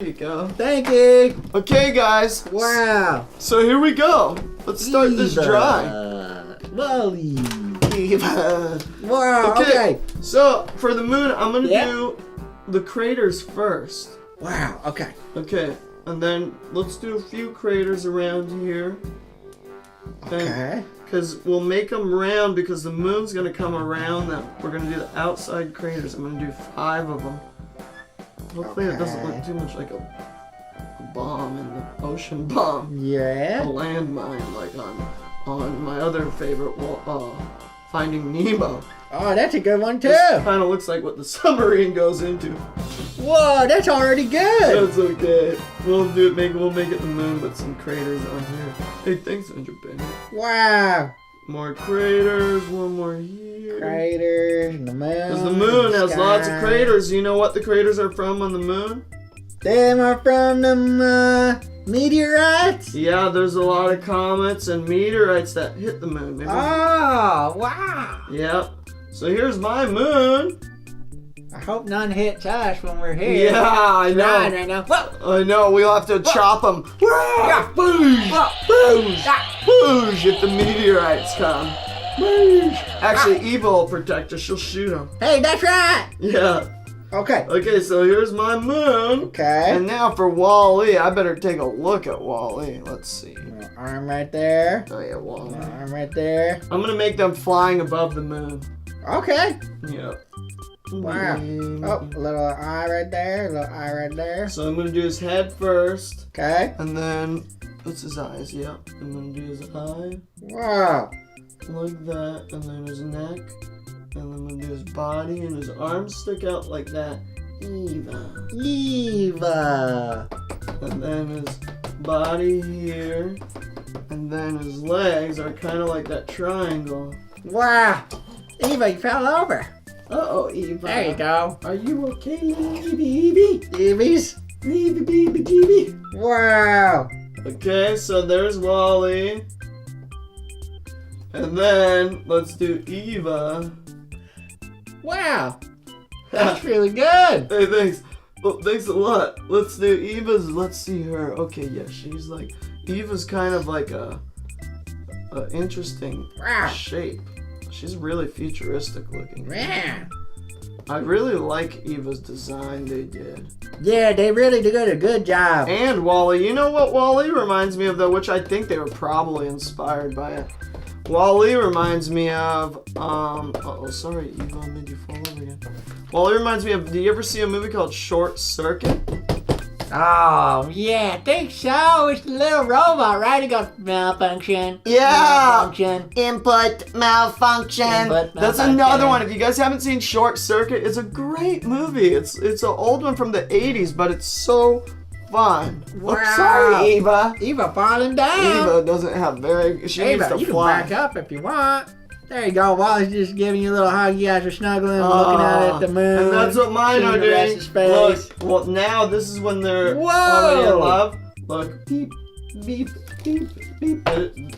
There you go. Thank you. Okay, guys. Wow. So here we go. Let's start this drawing. Wally. Eva. Wow. Okay. So for the moon, I'm gonna do the craters first. Wow. Okay. Okay. And then let's do a few craters around here. Okay. Because we'll make them round because the moon's gonna come around them. We're gonna do the outside craters. I'm gonna do 5 of them. Hopefully it doesn't look too much like a bomb in the ocean bomb. Yeah. A landmine like on my other favorite Finding Nemo. Oh, that's a good one too. This kind of looks like what the submarine goes into. Whoa, that's already good. That's okay. We'll make it the moon with some craters on here. Hey, thanks, Andrew Benny. Wow. More craters. One more here. Craters and the moon. Because the moon has lots of craters. You know what the craters are from on the moon? Them are from the meteorites? Yeah, there's a lot of comets and meteorites that hit the moon. Maybe oh, wow. Yep. So here's my moon. I hope none hits us when we're here. Yeah, I know. Right now. I know, we'll have to chop them. Yeah. Boosh! Boosh! Boosh! If the meteorites come. Boosh! Actually, Eva will protect us. She'll shoot them. Hey, that's right. Yeah. Okay. Okay, so here's my moon. Okay. And now for Wall-E. I better take a look at Wall-E. Let's see. Arm right there. Oh, yeah, Wall-E. Arm right there. I'm going to make them flying above the moon. Okay. Yep. Wow. Oh, a little eye right there. A little eye right there. So I'm going to do his head first. Okay. And then, what's his eyes? Yep. I'm going to do his eye. Wow. Like that. And then his neck. And then I'm going to do his body. And his arms stick out like that. Eva. Eva. And then his body here. And then his legs are kind of like that triangle. Wow. Eva, you fell over. Uh-oh, Eva. There you go. Are you okay, Evie? Evies? Evie. Wow. Okay, so there's Wall-E. And then, let's do Eva. Wow. That's really good. Hey, thanks. Well, thanks a lot. Let's do Eva's. Let's see her. Okay, yeah, she's like... Eva's kind of like a interesting shape. She's really futuristic looking. Yeah. I really like Eva's design they did. Yeah, they really did a good job. And Wall-E. You know what Wall-E reminds me of though, which I think they were probably inspired by it. Wall-E reminds me of, uh-oh, sorry, Eva, I made you fall over again. Wall-E reminds me of, do you ever see a movie called Short Circuit? Oh, yeah, I think so. It's the little robot, right? It goes, malfunction. Yeah! Malfunction. Input malfunction. That's another one. If you guys haven't seen Short Circuit, it's a great movie. It's an old one from the 80s, but it's so fun. Wow. Oh, sorry, Eva. Eva falling down. Eva doesn't have she needs to you fly. can back up if you want. There you go. Wally's just giving you a little hug. You guys are snuggling, looking out at the moon. And that's what mine are doing. Look, well, now this is when they're already in love. Look, beep, beep, beep, beep,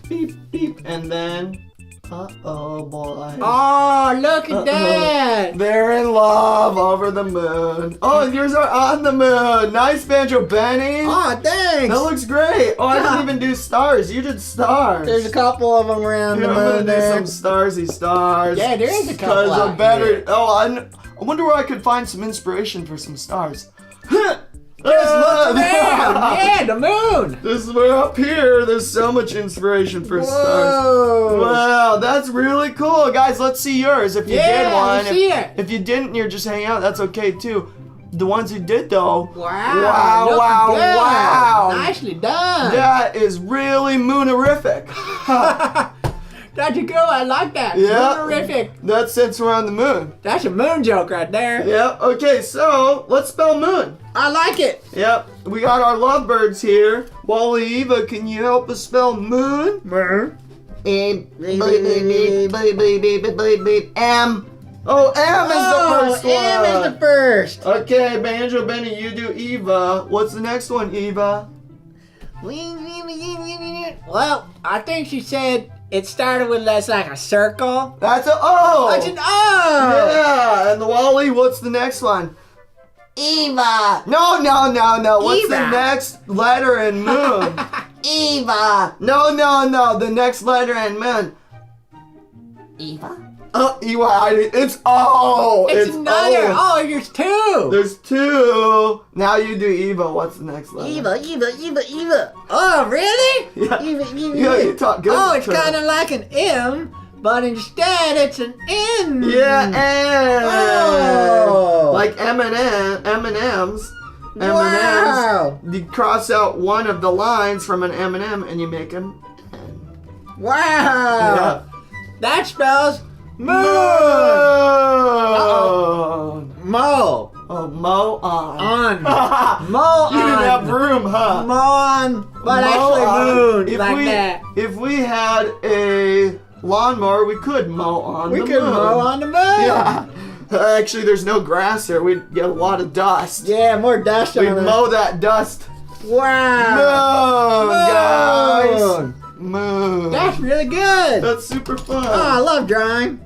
beep, beep, and then, uh-oh, boy. Oh, look at that. They're in love over the moon. Oh, and yours are on the moon. Nice, Banjo Benny. Oh, thanks. That looks great. Oh, I didn't even do stars. You did stars. There's a couple of them around the moon. I'm gonna do some starsy stars. Yeah, there is a couple. Because I'm better. Oh, I wonder where I could find some inspiration for some stars. Just look around. Yeah, the moon. This is where up here. There's so much inspiration for stars. Wow, that's really cool, guys. Let's see yours. If you did one, if you didn't, you're just hanging out. That's okay too. The ones who did though. Wow. Nicely done. That is really moonerific. That's cool. I like that. Yeah. Moonerific. That's since we're on the moon. That's a moon joke right there. Yeah. Okay, so let's spell moon. I like it. Yep. We got our lovebirds here. Wally, Eva, can you help us spell moon? Moon. M. Oh, M is the first one. M is the first. Okay, Banjo Benny, you do Eva. What's the next one, Eva? Well, I think she said it started with less like a circle. That's an O. That's an O. Yeah, and the Wally, what's the next one? Eva. No. What's the Eva. next letter in moon? Eva. No. The next letter in moon. Eva. It's O. It's another. O. Oh, there's two. There's two. Now you do Eva. What's the next letter? Eva. Oh, really? Yeah. Eva. Yeah, you talk good. Oh, it's kind of like an M, but instead it's an N. Yeah, and Oh. like M&M's. Wow. You cross out one of the lines from an M&M and you make them N. Wow. Yeah. That spells moon. Mo. Oh, Mo on. Mo You didn't have on. room, huh? Mo on. But Mo actually on. moon. If like we, that. If we had a lawnmower, we could mow on We the could moon. mow on the moon. Yeah. Actually, there's no grass there. We'd get a lot of dust. Yeah, more dust We'd on it. mow that dust. Wow. Moon, guys. Moon. That's really good. That's super fun. Oh, I love drawing.